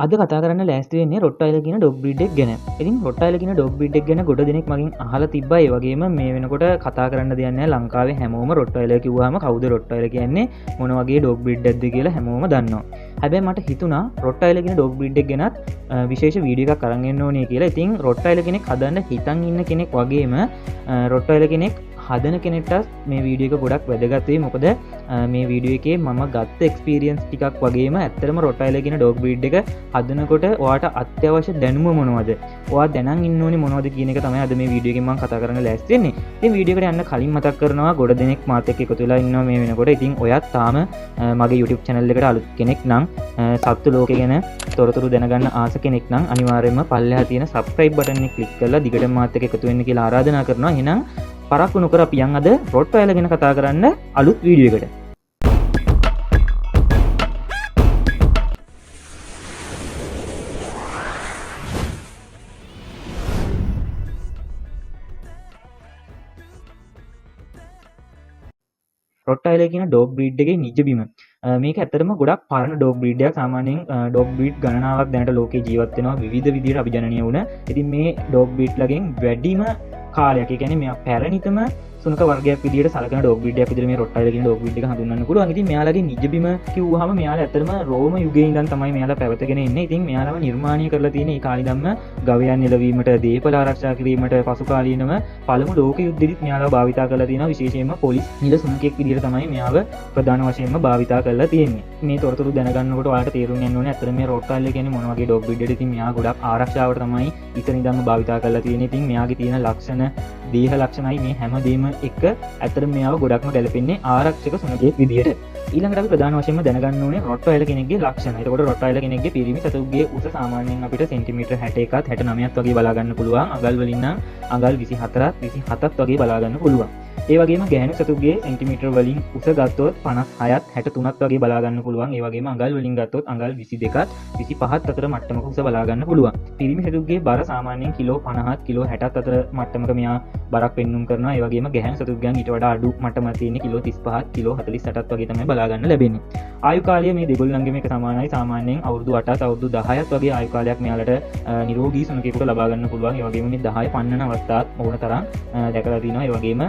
අද කතා කරන්න ලෑස්ති වෙන්නේ රොට්ටයිල කියන ඩොග් බ්‍රීඩ් එක ගැන. ඉතින් රොට්ටයිල කියන ඩොග් බ්‍රීඩ් එක ගැන ගොඩ දෙනෙක් මගෙන් අහලා තිබ්බා. ඒ වගේම මේ වෙනකොට කතා කරන්න දෙයක් නැහැ. ලංකාවේ හැමෝම රොට්ටයිල කිව්වහම කවුද රොට්ටයිල කියන්නේ මොන වගේ ඩොග් බ්‍රීඩ් එකක්ද කියලා හැමෝම දන්නවා. හැබැයි මට හිතුණා රොට්ටයිල කියන ඩොග් බ්‍රීඩ් එක ගැනත් විශේෂ වීඩියෝ එකක් අරන් එන්න ඕනේ කියලා. ඉතින් රොට්ටයිල කෙනෙක් හදන්න හිතන් ඉන්න කෙනෙක් වගේම රොට්ටයිල කෙනෙක් හදන කෙනෙට මේ වීඩියෝ එක ගොඩක් වැදගත්වේ. මොකද මේ වීඩියෝ එකේ මම ගත්ත එක්ස්පීරියන්ස් ටිකක් වගේම ඇත්තටම රොට්ටයිල කියන ඩොග් බ්‍රීඩ් එක හදනකොට ඔයාට අත්‍යවශ්‍ය දැනුම මොනවද, ඔයා දැනන් ඉන්න ඕනේ මොනවද කියන එක තමයි අද මේ වීඩියෝ එකෙන් මම කතා කරන්න ලෑස්ති වෙන්නේ. ඉතින් වීඩියෝ එකට යන්න කලින් මතක් කරනවා ගොඩ දෙනෙක් මාත් එක්ක එකතු වෙලා ඉන්නවා මේ වෙනකොට. ඉතින් ඔයත් තාම මගේ YouTube channel එකට අලුත් කෙනෙක් නම් සත්තු ලෝකේ ගැන තොරතුරු දැනගන්න ආස කෙනෙක් නම් අනිවාර්යයෙන්ම පල්ලෙහා තියෙන subscribe button එක click කරලා දිගටම මාත් එක්ක එකතු වෙන්න කියලා ආරාධනා කරනවා. එහෙනම් පරක්කු නොකර අපි යන් අද රොට්ටයිල ගැන කතා කරන්න අලුත් වීඩියෝ එකට. රොට්ටයිල කියන ඩොග් බ්‍රීඩ් එකේ නිජබිම මේක ඇත්තටම ගොඩක් පරණ ඩොග් බ්‍රීඩ් එකක්. සාමාන්‍යයෙන් ඩොග් බ්‍රීඩ් ගණනාවක් දැනට ලෝකේ ජීවත් වෙනවා විවිධ විදිහට අභිජනනය වුණ. ඉතින් මේ ඩොග් බ්‍රීඩ්ලගෙන් වැඩිම කාලයක්, ඒ කියන්නේ මෙයා පැරණිතම සුනක වර්ගයක් විදිහට සලකන ඩොග් බ්‍රීඩ් එකක් විදිහට මේ රොට්ටයිල කියන ඩොග් බ්‍රීඩ් එක හඳුන්වන්න පුළුවන්. ඉතින් මෙයාලගේ නිජබිම කිව්වහම මෙයාලා ඇත්තටම රෝම යුගයේ ඉඳන් තමයි මෙයාලා පැවතගෙන ඉන්නේ. ඉතින් මෙයාලම නිර්මාණය කරලා තියෙන ඒ කාලේ ධම්ම ගවයන් එළවීමට, දේපල ආරක්ෂා කිරීමට, පසු කාලීනව පළමු ලෝක යුද්ධෙදිත් මෙයාලා භාවිතා කරලා තියෙනවා. විශේෂයෙන්ම පොලිස් නිල සුනකෙක් විදිහට තමයි මෙයාව ප්‍රධාන වශයෙන්ම භාවිතා කරලා තියෙන්නේ. මේ තොරතුරු දැනගන්නකොට ඔයාලට තේරුම් යන්න ඕනේ ඇත්තට මේ රොට්ටයිල කියන්නේ මොන වගේ ඩොග් බ්‍රීඩ් එකද. ඉතින් මෙයා ගොඩක් ආරක්ෂාවට තමයි ඉතින් ඉඳන්ම භාවිතා කරලා තියෙන්නේ. ඉතින් මෙයාගේ තියෙන ලක්ෂණ, දේහ ලක්ෂණයි මේ හැමදේම එක්ක ඇත්තට මෙයාව ගොඩක්ම ගැලපෙන්නේ ආරක්ෂක සුනකයෙක් විදිහට. ඊළඟට අපි ප්‍රධාන වශයෙන්ම දැනගන්න ඕනේ රොට්ටයිල කෙනෙක්ගේ ලක්ෂණ. එතකොට රොට්ටයිල කෙනෙක්ගේ පිරිමි සතුන්ගේ උස සාමාන්‍යයෙන් අපිට සෙන්ටිමීටර් 61ක් 69ක් වගේ බලා ගන්න පුළුවන්. අඟල් වලින් නම් අඟල් 24ක් 27ක් වගේ බලා ගන්න පුළුවන්. ඒ වගේම ගැහණු සතුන්ගේ සෙන්ටිමීටර් වලින් උස ගත්තොත් 56ක් 63ක් වගේ බලා ගන්න පුළුවන්. ඒ වගේම අඟල් වලින් ගත්තොත් අඟල් 22ක් 25ක් අතර මට්ටමක උස බලා ගන්න පුළුවන්. පිරිමි සතුන්ගේ බර සාමාන්‍යයෙන් කිලෝ 50ක් කිලෝ 60ක් අතර මට්ටමක මෙයා බරක් පෙන්නුම් කරනවා. ඒ වගේම ගැහණු සතුන්ගෙන් ඊට වඩා අඩු මට්ටමක් තියෙන කිලෝ 35ක් කිලෝ 48ක් වගේ තමයි බලා ගන්න ලැබෙන්නේ. ආයු කාලය මේ දෙගොල්ලන්ගේම එක සමානයි. සාමාන්‍යයෙන් අවුරුදු 8ත් අවුරුදු 10ක් වගේ ආයු කාලයක් මෙයාලට නිරෝගී සුනකයෙකුට ලබා ගන්න පුළුවන්. ඒ වගේම මේ 10 පන්නන අවස්ථාත් ඕන තරම් දැකලා තිනවා. ඒ වගේම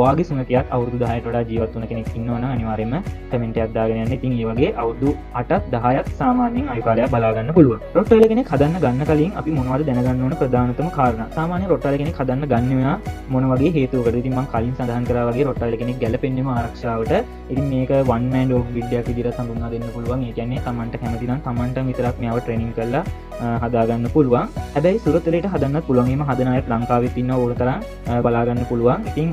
ඔයාගේ සුනකයාත් අවුරුදු 10ට වඩා ජීවත් වුණ කෙනෙක් ඉන්නවනම් අනිවාර්යයෙන්ම කමෙන්ට් එකක් දාගෙන යන්න. ඉතින් මේ වගේ අවුරුදු 8ත් 10ත් සාමාන්‍යයෙන් ආයු කාලයක් බලා ගන්න පුළුවන්. රොට්ටයිල කෙනෙක් හදන්න ගන්න කලින් අපි මොනවද දැනගන්න ඕන ප්‍රධානතම කාරණා. සාමාන්‍ය රොට්ටයිල කෙනෙක් හදන්න ගන්න මෙයා මොන වගේ හේතුවකටද? ඉතින් මම කලින් සඳහන් කරා වගේ රොට්ටයිල කෙනෙක් ගැලපෙන්නේම ආරක්ෂාවට. ඉතින් මේක one man dog breed එකක් විදිහට හඳුන්වා දෙන්න පුළුවන්. ඒ කියන්නේ Tamanට කැමති නම් Tamanට විතරක් මෙයාව ට්‍රේනින් කරලා හදාගන්න පුළුවන්. හැබැයි සුරතලයට හදන්නත් පුළුවන්. එහෙම හදන අයත් ලංකාවෙත් ඉන්නවා ඕන තරම් බලා ගන්න පුළුවන්. ඉතින්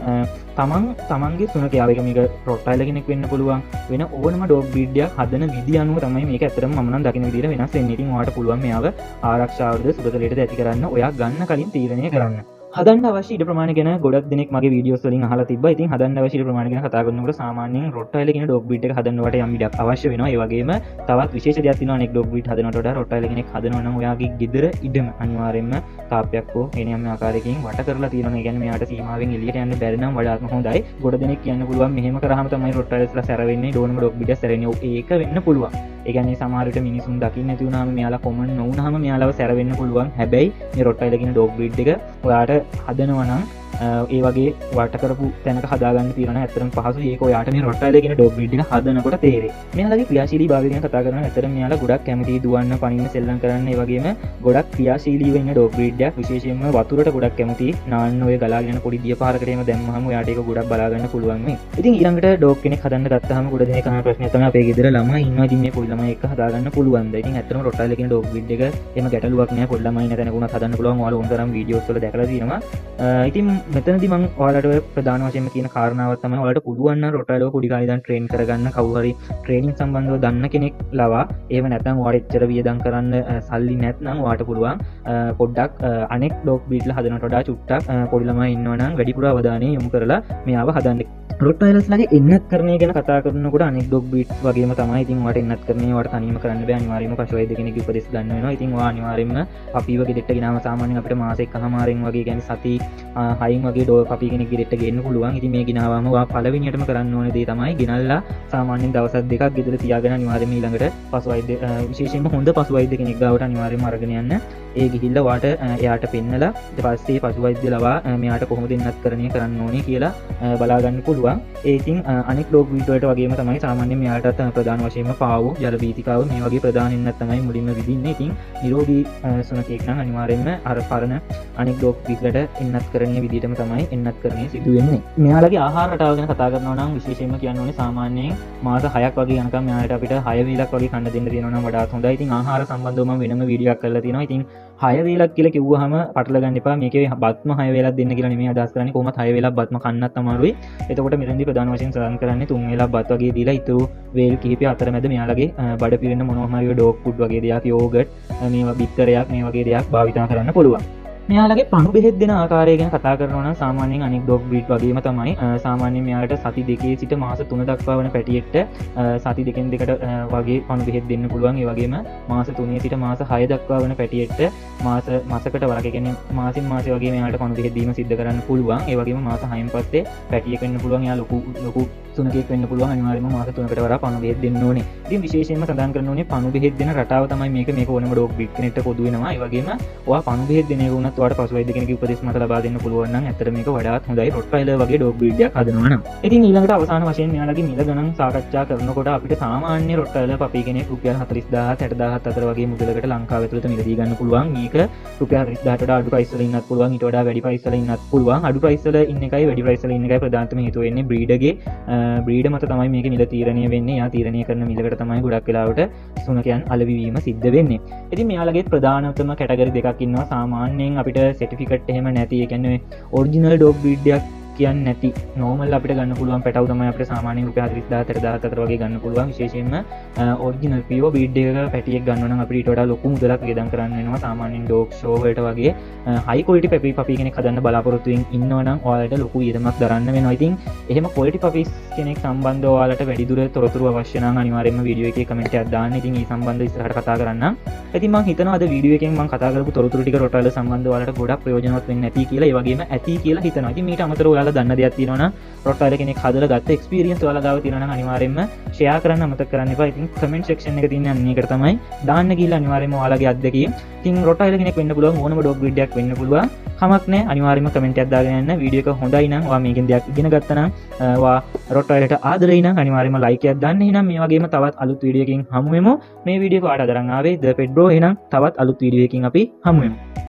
තමන්ගේ සුනකයාව, එක මේක රොට්ටයිල කෙනෙක් වෙන්න පුළුවන්, වෙන ඕනම ඩොග් බ්‍රීඩ් එකක් හදන විදි අනුව තමයි මේක ඇත්තටම මම නම් දකින විදිහට වෙනස් වෙන්නේ. ඉතින් ඔයාලට පුළුවන් මෙයාව ආරක්ෂාවටද සුරතලයටද ඇති කරන්න ඔයා ගන්න කලින් තීරණය කරන්න. හදන්න අවශ්‍ය ඉඩ ප්‍රමාණය ගැන ගොඩක් දෙනෙක් මගේ වීඩියෝස් වලින් අහලා තිබ්බා. ඉතින් හදන්න අවශ්‍ය ඉඩ ප්‍රමාණය ගැන කතා කරනකොට සාමාන්‍යයෙන් රොට්ටයිල කියන ඩොග් බ්‍රීඩ් එක හදන්නවට යම් ඉඩක් අවශ්‍ය වෙනවා. ඒ වගේම තවත් විශේෂ දෙයක් තියෙනවා. අනෙක් ඩොග් බ්‍රීඩ් හදනවට වඩා රොට්ටයිල කෙනෙක් හදනවා නම් ඔයාගේ ගෙදර ඉඩම අනිවාර්යයෙන්ම තාප්පයක් හෝ එනියම් ආකාරයකින් වට කරලා තියෙනවා. ඒ කියන්නේ මෙයාට සීමාවෙන් එළියට යන්න බැරි නම් වඩාත්ම හොඳයි. ගොඩ දෙනෙක් කියන්න පුළුවන් මෙහෙම කරාම තමයි රොට්ටයිලස්ලා සැර වෙන්නේ, ඩෝනම ඩොග් බ්‍රීඩ් එක සැරෙන්නේ. ඒක වෙන්න පුළුවන්. ඒ කියන්නේ සමහර විට මිනිසුන් දකින්න නැති වුණාම මෙයාලා කොමන් නොවුනහම මෙයාලව සැර වෙන්න පුළුවන්. හැබැයි මේ රොට්ටයිල කියන ඩොග් බ්‍රීඩ් එක ඔයාට හදනවා නම් ඒ වගේ වට කරපු තැනක හදාගන්න තියෙන ඇත්තටම පහසුයි. ඒක ඔයාට මේ රොට්ටයිල කියන ඩොග් බ්‍රීඩ් එක හදනකොට තේරෙයි. මෙයාලගේ ක්‍රියාශීලී භාවය ගැන කතා කරනවා. ඇත්තටම මෙයාලා ගොඩක් කැමතියි දුවන්න, පනින්න, සෙල්ලම් කරන්න. ඒ වගේම ගොඩක් ක්‍රියාශීලී වෙන්න ඩොග් බ්‍රීඩ් එකක්. විශේෂයෙන්ම වතුරට ගොඩක් කැමතියි. නාන්න ඔය ගලාගෙන යන පොඩි දිය පාරකට එම දැම්මහම ඔයාට ඒක ගොඩක් බලා ගන්න පුළුවන් මේ. ඉතින් ඊළඟට ඩොග් කෙනෙක් හදන්න ගත්තාම ගොඩ දෙනෙක් අහන ප්‍රශ්නය තමයි අපේ ගෙදර ළමයි ඉන්නවා. ඉතින් මේ පොඩි ළමයි එක්ක හදාගන්න පුළුවන්ද? ඉතින් ඇත්තටම රොට්ටයිල කියන ඩොග් බ්‍රීඩ් එක එහෙම ගැටලුවක් නෑ. පොඩි ළමයි නැතනක උනත් හදන්න පුළුවන්. ඔයාලා ඕන තරම් වීඩියෝස් වල දැකලා තියෙනවා. ඉතින් මෙතනදී මම ඔයාලට ප්‍රධාන වශයෙන්ම කියන කාරණාව තමයි ඔයාලට පුළුවන් නම් රොට්ටයිලව පොඩි කාලේ ඉඳන් ට්‍රේන් කරගන්න. කවුරු හරි ට්‍රේනින් සම්බන්ධව දන්න කෙනෙක් ලවා. එහෙම නැත්නම් ඔයාලට එච්චර වියදම් කරන්න සල්ලි නැත්නම් ඔයාලට පුළුවන් පොඩ්ඩක් අනෙක් ඩොග් බ්‍රීඩ්ලා හදනට වඩා චුට්ටක් පොඩි ළමයි ඉන්නවා නම් වැඩිපුර අවධානය යොමු කරලා මෙයාව හදන්න. රොට්ටයිලස්ලාගේ එන්නත් කරණය ගැන කතා කරනකොට අනෙක් ඩොග් බ්‍රීඩ් වගේම තමයි. ඉතින් ඔයාලට එන්නත් කරණය ඔයාලට තනියම කරන්න බෑ. අනිවාර්යයෙන්ම පශු වෛද්‍ය කෙනෙක්ගේ උපදෙස් ගන්න වෙනවා. ඉතින් ඔයා අනිවාර්යයෙන්ම අපිව ගෙදරට ගෙනාම සාමාන්‍යයෙන් අපිට මාස එකමාරෙන් වගේ කියන්නේ සති 6 කලින් වගේ ඩෝ පපි කෙනෙක් ගෙදරට ගෙන්න පුළුවන්. ඉතින් මේ ගෙනාවම ඔයා පළවෙනියටම කරන්න ඕන දේ තමයි ගෙනල්ලා සාමාන්‍යයෙන් දවස් දෙකක් ගෙදර තියාගෙන අනිවාර්යයෙන්ම ඊළඟට පසු වෛද්‍ය විශේෂයෙන්ම හොඳ පසු වෛද්‍ය කෙනෙක් ගාවට අනිවාර්යයෙන්ම අරගෙන යන්න. ඒ ගිහිල්ලා වාට එයාට පෙන්නලා ඊට පස්සේ පසු වෛද්‍ය ලවා මෙයාට කොහොමද ඉන්නත්කරණය කරන්න ඕනේ කියලා බලා ගන්න පුළුවන්. ඒ ඉතින් අනෙක් ඩොග් බ්‍රීඩ් වලට වගේම තමයි සාමාන්‍යයෙන් මෙයාටත් ප්‍රධාන වශයෙන්ම පාවු, ජල බීතිකාව මේ වගේ ප්‍රධාන ඉන්නත් තමයි මුලින්ම විදින්නේ. ඉතින් නිරෝගී සුනකෙක් නම් අනිවාර්යයෙන්ම අර පරණ අනෙක් ඩොග් බ්‍රීඩ් වලට ඉන්නත්කරණීය විදිහටම තමයි ඉන්නත්කරණය සිදු වෙන්නේ. මෙයාලගේ ආහාර රටාව ගැන කතා කරනවා නම් විශේෂයෙන්ම කියන්න ඕනේ සාමාන්‍යයෙන් මාස 6ක් වගේ යනකම් මෙයාලට අපිට 6 වේලක් වගේ කන්න දෙන්න තියෙනවා නම් වඩාත් හොඳයි. ඉතින් ආහාර සම්බන්ධව මම වෙනම වීඩියෝ එකක් කරලා තියෙනවා. ඉතින් 6 වේලක් කියලා කිව්වහම පටල ගන්න එපා. මේකේ බත්ම 6 වේලක් දෙන්න කියලා නෙමෙයි අදහස් කරන්නේ. කොහොමත් 6 වේලක් බත්ම කන්නත් අමාරුයි. එතකොට මෙතනදී ප්‍රධාන වශයෙන් සඳහන් කරන්නේ 3 වේලක් බත් වගේ දීලා ඉතුරු වේල් කිහිපය අතරමැද මෙයාලගේ බඩ පිරෙන මොනවා හරි ඩොග් ෆුඩ් වගේ දෙයක්, යෝගට්, මේවා බිත්තරයක් මේ වගේ දෙයක් භාවිතා කරන්න පුළුවන්. මෙයාලගේ පණු බෙහෙත් දෙන ආකාරය ගැන කතා කරනවා නම් සාමාන්‍යයෙන් අනෙක් ඩොග් බ්‍රීඩ් වගේම තමයි සාමාන්‍යයෙන් මෙයාලට සති 2 සිට මාස 3 දක්වා වන පැටියෙක්ට සති 2කින් දෙකට වගේ පණු බෙහෙත් දෙන්න පුළුවන්. ඒ වගේම මාස 3 සිට මාස 6 දක්වා වන පැටියෙක්ට මාසකට වරක කියන්නේ මාසින් මාසෙ වගේ මෙයාලට පණු බෙහෙත් දීම සිද්ධ කරන්න පුළුවන්. ඒ වගේම මාස 6න් පස්සේ පැටියෙක් වෙන්න පුළුවන්. එයා ලොකු සුනකෙක් වෙන්න පුළුවන්. අනිවාර්යයෙන්ම මාස 3කට වරා පණු බෙහෙත් දෙන්න ඕනේ. ඉතින් විශේෂයෙන්ම සඳහන් කරන්න ඕනේ පණු බෙහෙත් දෙන රටාව තමයි මේක ඕනම ඩොග් බ්‍රීඩ් කෙනෙක්ට පොදු වෙනවා. ඒ වගේම ඔයා පණු බෙහෙත් දෙන එක උනත් ඔයාලට පසු වෛද්‍ය කෙනෙකුගේ උපදෙස් මත ලබා දෙන්න පුළුවන් නම් ඇත්තට මේක වඩාත් හොඳයි රොට්වයිලර් වගේ ඩොග් බ්‍රීඩ් එකක් හදනවා නම්. ඉතින් ඊළඟට අවසාන වශයෙන් මෙයාලගේ මිල ගණන් සාකච්ඡා කරනකොට අපිට සාමාන්‍ය රොට්වයිලර් පපි කෙනෙක් රුපියල් 40000 60000 අතර වගේ මුදලකට ලංකාව ඇතුළත මිලදී ගන්න පුළුවන්. මේක රුපියල් 40000ට වඩා අඩු ප්‍රයිස් වල ඉන්නත් පුළුවන්. ඊට වඩා වැඩි ප්‍රයිස් වල ඉන්නත් පුළුවන්. අඩු ප්‍රයිස් වල ඉන්න එකයි වැඩි ප්‍රයිස් වල ඉන්න එකයි ප්‍රධානතම හේතුව වෙන්නේ බ්‍රීඩ මත තමයි මේක මිල තීරණය වෙන්නේ. යා තීරණය කරන මිලකට තමයි ගොඩක් වෙලාවට සුනකයන් අලෙවිවීම සිද්ධ වෙන්නේ. ඉතින් මෙයාලගේ ප්‍රධානතම කැටගරි දෙකක් ඉන්නවා. සාමාන්‍යයෙන් අපිට සර්ටිෆිකේට් එහෙම නැති, ඒ කියන්නේ ඔරිජිනල් ඩොග් බ්‍රීඩ් එකක් කියන්නේ නැති නෝමල් අපිට ගන්න පුළුවන් පැටව තමයි අපිට සාමාන්‍යයෙන් රුපියල් 40000 60000 අතර වගේ ගන්න පුළුවන්. විශේෂයෙන්ම ඔරිජිනල් පියෝ බ්‍රීඩ් එකක පැටියෙක් ගන්නවා නම් අපිට ඊට වඩා ලොකු මුදලක් ගෙදම් කරන්න වෙනවා. සාමාන්‍යයෙන් ඩොග් ෂෝ වලට වගේ හයි ක්වොලිටි පපි කෙනෙක් හදන්න බලාපොරොත්තු වෙමින් ඉන්නවා නම් ඔයාලට ලොකු ඊදමක් දරන්න වෙනවා. ඉතින් එහෙම ක්වොලිටි පපිස් කෙනෙක් සම්බන්ධව ඔයාලට වැඩිදුර තොරතුරු අවශ්‍ය නම් අනිවාර්යයෙන්ම වීඩියෝ එකේ කමෙන්ට් එකක් දාන්න. ඉතින් මේ සම්බන්ධව ඉස්සරහට කතා කරන්න. ඉතින් මම හිතනවා අද වීඩියෝ එකෙන් මම කතා කරපු තොරතුරු ටික රොට්වයිලර් සම්බන්ධව ඔයාලට ගොඩක් ප්‍රයෝජනවත් වෙන්නේ නැති කියලා, ඒ වගේම ඇති කියලා හිතනවා. ඉතින් මීට අමතරව ඔයාලා දන්න දෙයක් තියෙනවා නම් රොට්වයිලර් කෙනෙක් හදලා ගත්ත එක්ස්පීරියන්ස් ඔයාලා ගාව තියෙනවා නම් අනිවාර්යයෙන්ම ෂෙයා කරන්න අමතක කරන්න එපා. ඉතින් කමෙන්ට් සෙක්ෂන් එක තියෙන අන්නේකට තමයි දාන්න ගිහලා අනිවාර්යයෙන්ම ඔයාලගේ අත්දැකීම්. ඉතින් රොට්වයිලර් කෙනෙක් වෙන්න පුළුවන්, ඕනම ඩොග් බ්‍රීඩ් එකක් වෙන්න පුළුවන්. කමක් නැහැ. අනිවාර්යයෙන්ම කමෙන්ට් එකක් දාගෙන යන්න. වීඩියෝ එක හොඳයි නම් ඔයා මේකෙන් දෙයක් ඉගෙන ගත්තා නම් ඔයා රොට්වයිලර්ට ආදරෙයි නම් අනිවාර්යයෙන්ම ලයික් එකක් දාන්න. එහෙනම් මේ වගේම තවත් අලුත් වීඩියෝ එකකින් හමු වෙමු. මේ වීඩියෝ එක ඔයාලට අදරන් ආවේ ද පෙඩ් බ්‍රෝ. එහෙනම් තවත් අලුත් වීඩියෝ එකකින් අපි හමු වෙමු.